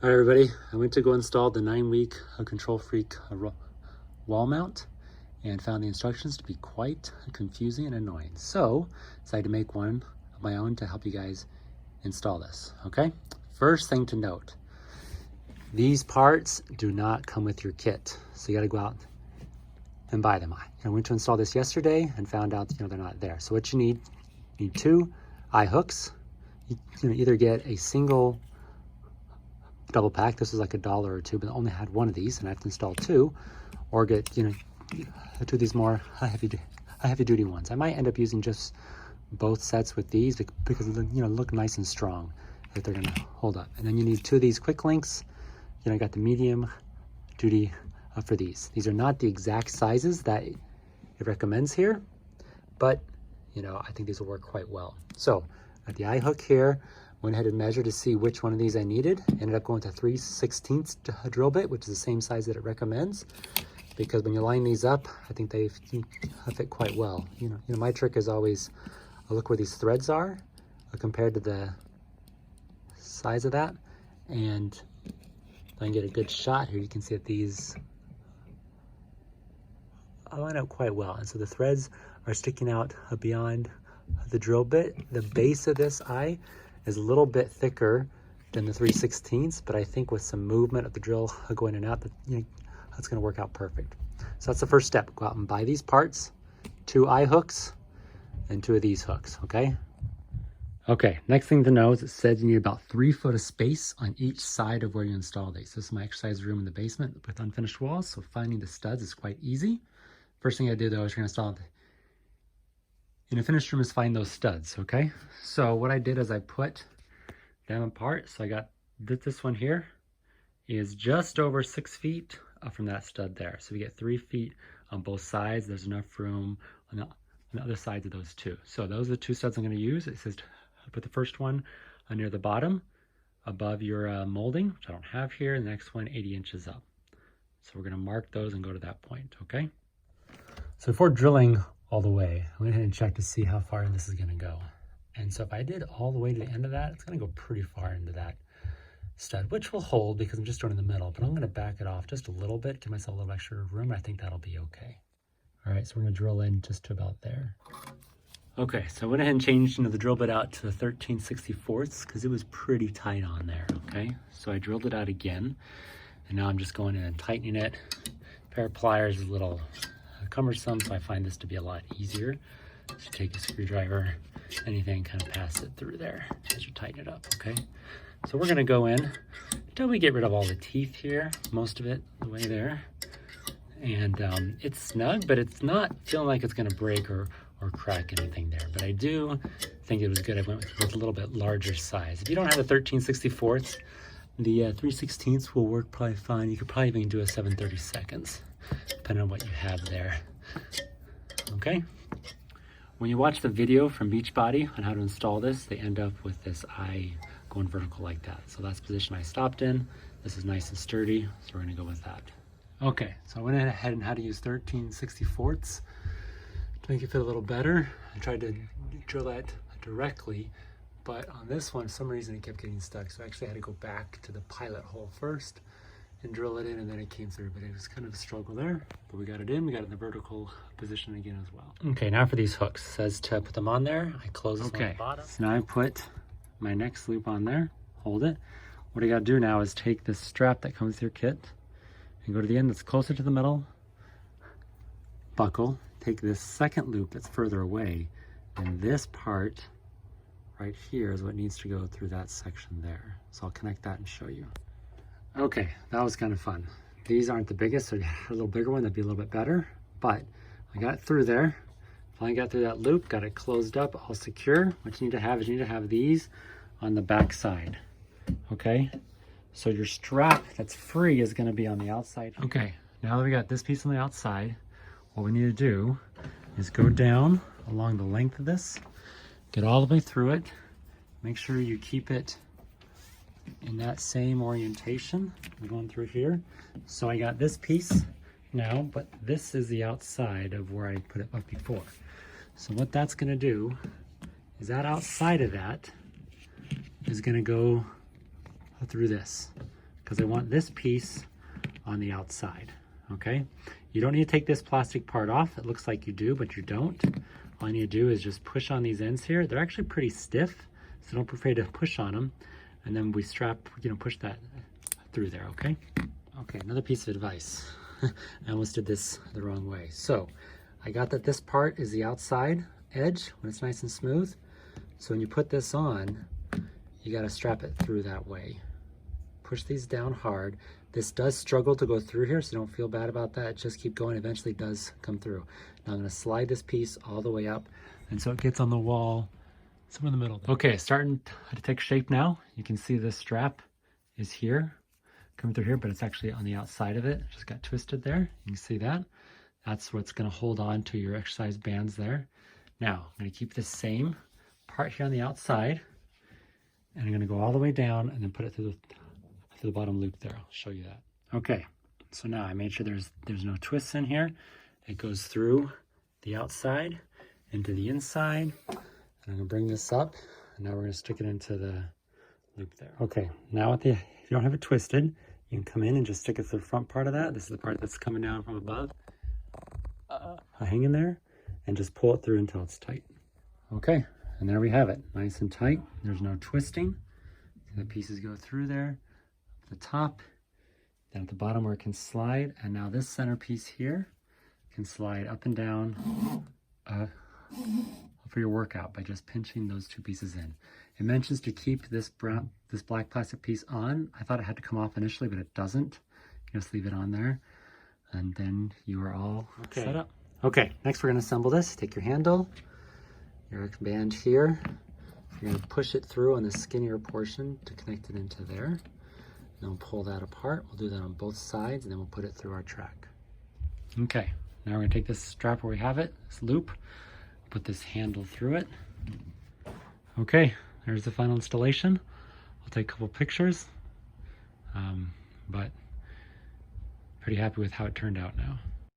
All right, everybody, I went to go install the 9-week Control Freak wall mount and found the instructions to be quite confusing and annoying. So decided to make one of my own to help you guys install this, okay? First thing to note, these parts do not come with your kit. So you gotta go out and buy them. I went to install this yesterday and found out, they're not there. So what you need 2 eye hooks. You either get a single double pack. This was like $1 or $2, but I only had one of these and I have to install 2, or get, 2 of these more heavy duty ones. I might end up using just both sets with these because they look nice and strong if they're gonna hold up. And then you need 2 of these quick links. I got the medium duty for these. These are not the exact sizes that it recommends here, but I think these will work quite well. So at the eye hook here, went ahead and measured to see which one of these I needed. Ended up going with a 3/16 drill bit, which is the same size that it recommends, because when you line these up, I think they fit quite well. My trick is always look where these threads are compared to the size of that, and if I can get a good shot here, you can see that these line up quite well. And so the threads are sticking out beyond the drill bit. The base of this eye is a little bit thicker than the 3/16, but I think with some movement of the drill going in and out, that's gonna work out perfect. So that's the first step. Go out and buy these parts, 2 eye hooks and 2 of these hooks, okay? Okay, next thing to know is it says you need about 3 foot of space on each side of where you install these. This is my exercise room in the basement with unfinished walls, so finding the studs is quite easy. First thing I do though is you're gonna install in a finished room is find those studs, okay? So what I did is I put them apart. So I got this one here is just over 6 feet from that stud there. So we get 3 feet on both sides. There's enough room on the other sides of those 2. So those are the 2 studs I'm gonna use. It says to put the first one near the bottom above your molding, which I don't have here. The next one 80 inches up. So we're gonna mark those and go to that point, okay? So before drilling all the way, I went ahead and checked to see how far this is gonna go. And so if I did all the way to the end of that, it's gonna go pretty far into that stud, which will hold because I'm just doing in the middle, but I'm gonna back it off just a little bit, give myself a little extra room. I think that'll be okay. All right, so we're gonna drill in just to about there. Okay, so I went ahead and changed the drill bit out to the 13/64 because it was pretty tight on there, okay? So I drilled it out again, and now I'm just going in and tightening it. A pair of pliers is a little cumbersome, so I find this to be a lot easier. So take a screwdriver, anything, kind of pass it through there as you tighten it up, okay? So we're gonna go in until we get rid of all the teeth here, most of it the way there. And it's snug, but it's not feeling like it's gonna break or crack anything there. But I do think it was good. I went with a little bit larger size. If you don't have a 13/64, the 3/16 will work probably fine. You could probably even do a 7/32, depending on what you have there, okay? When you watch the video from Beachbody on how to install this, they end up with this eye going vertical like that. So that's the position I stopped in. This is nice and sturdy, so we're gonna go with that. Okay, so I went ahead and had to use 13/64 to make it fit a little better. I tried to drill that directly, but on this one, for some reason it kept getting stuck. So I actually had to go back to the pilot hole first and drill it in, and then it came through, but it was kind of a struggle there. But we got it in, we got it in the vertical position again as well. Okay, now for these hooks. It says to put them on there. I close this one on the bottom. So now I put my next loop on there, hold it. What I gotta do now is take this strap that comes with your kit and go to the end that's closer to the middle, buckle, take this second loop that's further away, and this part right here is what needs to go through that section there. So I'll connect that and show you. Okay, that was kind of fun. These aren't the biggest, so a little bigger one, that'd be a little bit better, but I got through there. Finally got through that loop, got it closed up, all secure. What you need to have is you need to have these on the back side, okay? So your strap that's free is gonna be on the outside. Okay, now that we got this piece on the outside, what we need to do is go down along the length of this, get all the way through it, make sure you keep it in that same orientation. I'm going through here. So I got this piece now, but this is the outside of where I put it up before. So what that's gonna do is that outside of that is gonna go through this, because I want this piece on the outside, okay? You don't need to take this plastic part off. It looks like you do, but you don't. All you need to do is just push on these ends here. They're actually pretty stiff, so don't be afraid to push on them. And then we strap, push that through there, okay? Okay, another piece of advice. I almost did this the wrong way. So I got that this part is the outside edge when it's nice and smooth. So when you put this on, you gotta strap it through that way. Push these down hard. This does struggle to go through here, so don't feel bad about that. Just keep going, eventually it does come through. Now I'm gonna slide this piece all the way up, and so it gets on the wall, somewhere in the middle there. Okay, starting to take shape now. You can see this strap is here, coming through here, but it's actually on the outside of it. It just got twisted there. You can see that. That's what's gonna hold on to your exercise bands there. Now, I'm gonna keep this same part here on the outside, and I'm gonna go all the way down and then put it through the bottom loop there. I'll show you that. Okay, so now I made sure there's no twists in here. It goes through the outside into the inside. And I'm gonna bring this up, and now we're gonna stick it into the loop there. Okay, now if you don't have it twisted, you can come in and just stick it to the front part of that. This is the part that's coming down from above. Hang in there and just pull it through until it's tight. Okay, and there we have it, nice and tight. There's no twisting. The pieces go through there, the top, then at the bottom where it can slide, and now this center piece here can slide up and down for your workout by just pinching those two pieces in. It mentions to keep this black plastic piece on. I thought it had to come off initially, but it doesn't. You just leave it on there, and then you are all set up. Okay, next we're gonna assemble this. Take your handle, your band here. You're gonna push it through on the skinnier portion to connect it into there. Then we'll pull that apart. We'll do that on both sides, and then we'll put it through our track. Okay, now we're gonna take this strap where we have it, this loop, put this handle through it. Okay, there's the final installation. I'll take a couple pictures, but pretty happy with how it turned out now.